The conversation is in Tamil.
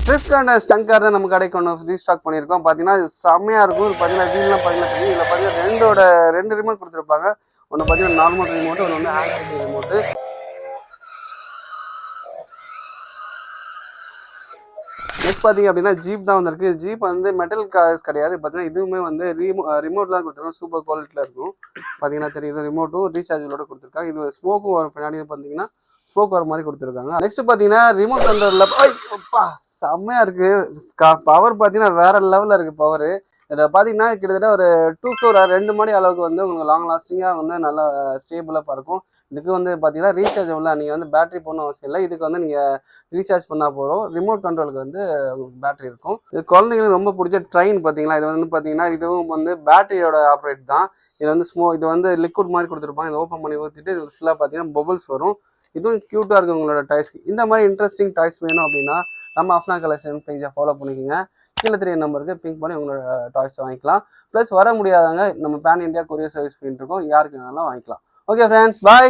ஸ்விஃப்ட் அண்ட் ஸ்டங்க் கார் தான் நம்ம கடைக்கு ஒன்று ரீஸ்டாக் பண்ணியிருக்கோம். பார்த்தீங்கன்னா இது செம்மையாக இருக்கும். பார்த்தீங்கன்னா வீல்லாம் பார்த்தீங்கன்னா தெரியும். இதில் பார்த்தீங்கன்னா ரெண்டு ரிமோட் கொடுத்துருப்பாங்க. ஒன்று பார்த்தீங்கன்னா நார்மல் ரிமோட்டு, ஒன்று வந்து ஆண்ட்ராய்டு ரிமோட்டு. நெக்ஸ்ட் பார்த்தீங்க அப்படின்னா ஜீப் தான் வந்திருக்கு. ஜீப் வந்து மெட்டல் கார்ஸ் கிடையாது. பார்த்தீங்கன்னா இதுவுமே வந்து ரிமோட்லாம் கொடுத்துருக்காங்க. சூப்பர் குவாலிட்டியில் இருக்கும். பார்த்தீங்கன்னா தெரியுது ரிமோட்டும் ரீசார்ஜோட கொடுத்துருக்காங்க. இது ஸ்மோக்கும் வரும். பின்னாடி பார்த்தீங்கன்னா ஸ்மோக் வர மாதிரி கொடுத்துருக்காங்க. நெக்ஸ்ட் பார்த்தீங்கன்னா ரிமோட் கண்ட்ரோலில் செம்மையாக இருக்குது. பவர் பார்த்தீங்கன்னா வேற லெவலில் இருக்குது பவர். இதில் பார்த்தீங்கன்னா கிட்டத்தட்ட ஒரு 2 ஃப்ளோர் 2 மாடி அளவுக்கு வந்து உங்களுக்கு லாங் லாஸ்டிங்காக வந்து நல்லா ஸ்டேபிளாக இருக்கும். இதுக்கு வந்து பார்த்தீங்கன்னா ரீசார்ஜ் உள்ள நீங்கள் வந்து பேட்டரி போடணும் அவசியம் இல்லை. இதுக்கு வந்து நீங்கள் ரீசார்ஜ் பண்ணால் போதும். ரிமோட் கண்ட்ரோலுக்கு வந்து உங்களுக்கு பேட்டரி இருக்கும். இது குழந்தைங்களுக்கு ரொம்ப பிடிச்ச ட்ரெயின் பார்த்தீங்களா. இது வந்து பார்த்தீங்கன்னா இதுவும் வந்து பேட்டரியோட ஆப்ரேட் தான். இது வந்து இது வந்து லிக்விட் மாதிரி கொடுத்துருப்பாங்க. இதை ஓப்பன் பண்ணி ஊற்றிட்டு இது ஃபுல்லாக பார்த்தீங்கன்னா பபுள்ஸ் வரும். இதுவும் க்யூட்டாக இருக்குது உங்களோட டாய்ஸ்க்கு. இந்த மாதிரி இன்ட்ரெஸ்டிங் டாய்ஸ் வேணும் அப்படின்னா நம்ம அஃப்னா கலெக்ஷன் பேஜை ஃபாலோ பண்ணிக்கோங்க. கீழே தெரிய நம்பருக்கு பிங்க் பண்ணி உங்களோட டாய்ஸை வாங்கிக்கலாம். ப்ளஸ் வர முடியாதவங்க நம்ம பேன் இண்டியா கொரியர் சர்வீஸ் பண்ணிட்டு இருக்கோம். யாருக்கு வேணாலும் வாங்கிக்கலாம். ஓகே ஃப்ரெண்ட்ஸ், பாய்.